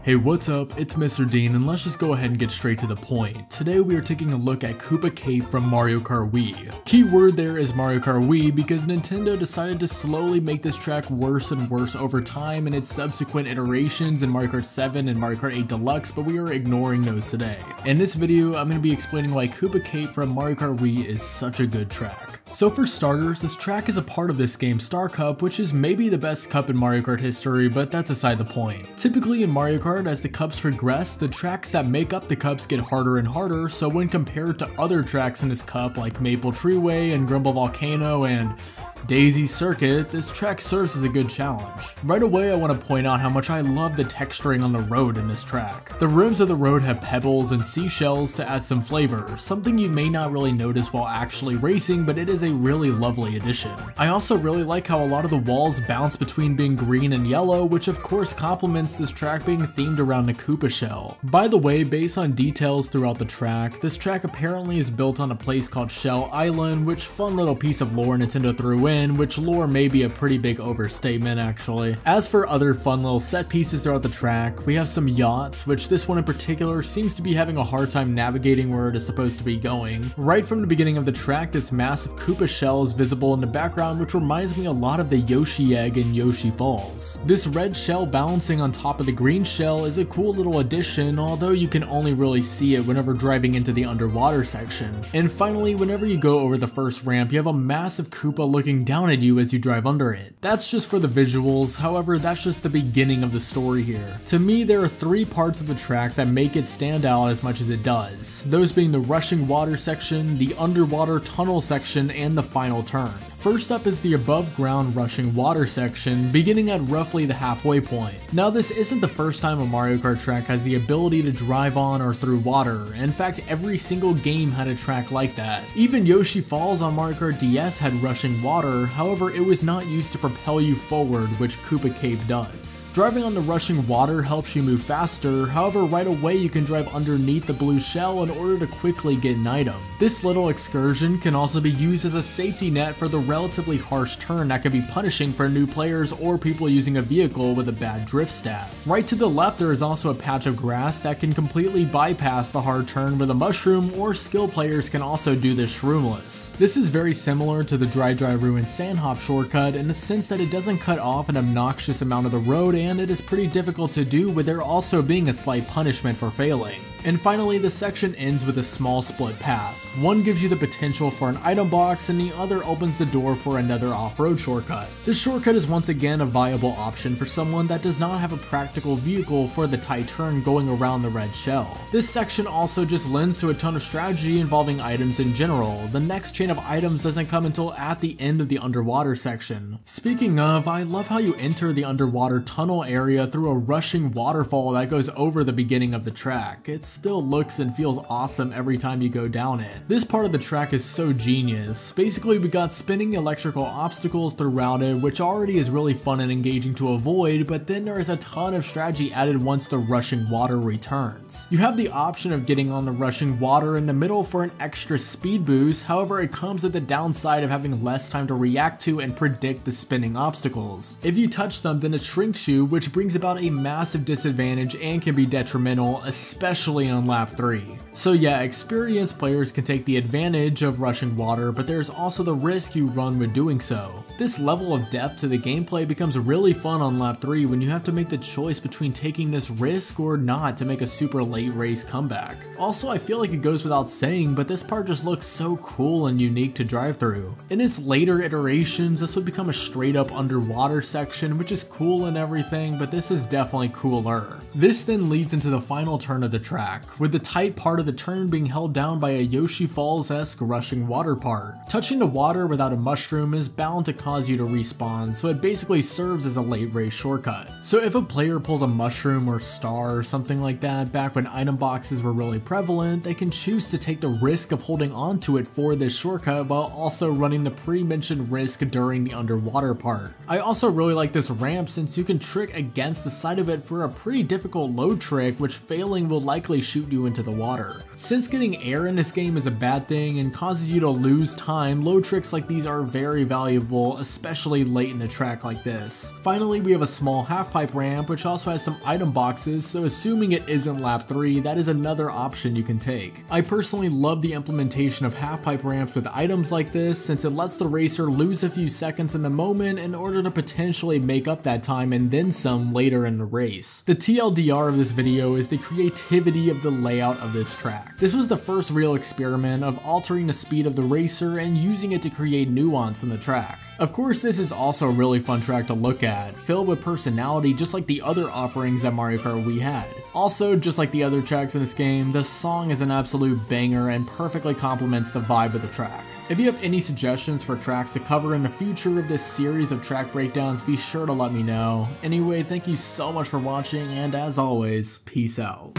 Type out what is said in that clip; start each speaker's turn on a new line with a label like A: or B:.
A: Hey, what's up? It's MrDean, and let's just go ahead and get straight to the point. Today we are taking a look at Koopa Cape from Mario Kart Wii. Key word there is Mario Kart Wii because Nintendo decided to slowly make this track worse and worse over time in its subsequent iterations in Mario Kart 7 and Mario Kart 8 Deluxe, but we are ignoring those today. In this video, I'm going to be explaining why Koopa Cape from Mario Kart Wii is such a good track. So for starters, this track is a part of this game's Star Cup, which is maybe the best cup in Mario Kart history, but that's aside the point. Typically in Mario Kart, as the cups progress, the tracks that make up the cups get harder and harder, so when compared to other tracks in this cup like Maple Treeway and Grumble Volcano and Daisy Circuit, this track serves as a good challenge. Right away I want to point out how much I love the texturing on the road in this track. The rims of the road have pebbles and seashells to add some flavor, something you may not really notice while actually racing, but it is a really lovely addition. I also really like how a lot of the walls bounce between being green and yellow, which of course complements this track being themed around the Koopa shell. By the way, based on details throughout the track, this track apparently is built on a place called Shell Island, which fun little piece of lore Nintendo threw in, which lore may be a pretty big overstatement actually. As for other fun little set pieces throughout the track, we have some yachts, which this one in particular seems to be having a hard time navigating where it is supposed to be going. Right from the beginning of the track, this massive Koopa shell is visible in the background, which reminds me a lot of the Yoshi egg in Yoshi Falls. This red shell balancing on top of the green shell is a cool little addition, although you can only really see it whenever driving into the underwater section. And finally, whenever you go over the first ramp, you have a massive Koopa looking down at you as you drive under it. That's just for the visuals, however that's just the beginning of the story here. To me, there are three parts of the track that make it stand out as much as it does, those being the rushing water section, the underwater tunnel section, and the final turn. First up is the above ground rushing water section, beginning at roughly the halfway point. Now this isn't the first time a Mario Kart track has the ability to drive on or through water. In fact, every single game had a track like that. Even Yoshi Falls on Mario Kart DS had rushing water, however it was not used to propel you forward, which Koopa Cape does. Driving on the rushing water helps you move faster, however right away you can drive underneath the blue shell in order to quickly get an item. This little excursion can also be used as a safety net for the relatively harsh turn that can be punishing for new players or people using a vehicle with a bad drift stat. Right to the left there is also a patch of grass that can completely bypass the hard turn with a mushroom, or skill players can also do this shroomless. This is very similar to the Dry Ruin Sand Hop shortcut in the sense that it doesn't cut off an obnoxious amount of the road and it is pretty difficult to do, with there also being a slight punishment for failing. And finally, the section ends with a small split path. One gives you the potential for an item box and the other opens the door for another off-road shortcut. This shortcut is once again a viable option for someone that does not have a practical vehicle for the tight turn going around the red shell. This section also just lends to a ton of strategy involving items in general. The next chain of items doesn't come until at the end of the underwater section. Speaking of, I love how you enter the underwater tunnel area through a rushing waterfall that goes over the beginning of the track. It still looks and feels awesome every time you go down it. This part of the track is so genius. Basically we got spinning electrical obstacles throughout it, which already is really fun and engaging to avoid, but then there is a ton of strategy added once the rushing water returns. You have the option of getting on the rushing water in the middle for an extra speed boost, however it comes at the downside of having less time to react to and predict the spinning obstacles. If you touch them, then it shrinks you, which brings about a massive disadvantage and can be detrimental, especially on lap 3. So yeah, experienced players can take the advantage of rushing water, but there's also the risk you run with doing so. This level of depth to the gameplay becomes really fun on lap 3 when you have to make the choice between taking this risk or not to make a super late race comeback. Also, I feel like it goes without saying, but this part just looks so cool and unique to drive through. In its later iterations, this would become a straight up underwater section, which is cool and everything, but this is definitely cooler. This then leads into the final turn of the track, with the tight part of the turn being held down by a Yoshi Falls-esque rushing water part. Touching the water without a mushroom is bound to cause you to respawn, so it basically serves as a late race shortcut. So if a player pulls a mushroom or star or something like that back when item boxes were really prevalent, they can choose to take the risk of holding on to it for this shortcut while also running the pre-mentioned risk during the underwater part. I also really like this ramp since you can trick against the side of it for a pretty difficult load trick, which failing will likely quickly shoot you into the water. Since getting air in this game is a bad thing and causes you to lose time, low tricks like these are very valuable, especially late in a track like this. Finally, we have a small half-pipe ramp which also has some item boxes, so assuming it isn't lap 3, that is another option you can take. I personally love the implementation of half-pipe ramps with items like this since it lets the racer lose a few seconds in the moment in order to potentially make up that time and then some later in the race. The TLDR of this video is the creativity of the layout of this track. This was the first real experiment of altering the speed of the racer and using it to create nuance in the track. Of course, this is also a really fun track to look at, filled with personality just like the other offerings that Mario Kart Wii had. Also, just like the other tracks in this game, the song is an absolute banger and perfectly complements the vibe of the track. If you have any suggestions for tracks to cover in the future of this series of track breakdowns, be sure to let me know. Anyway, thank you so much for watching, and as always, peace out.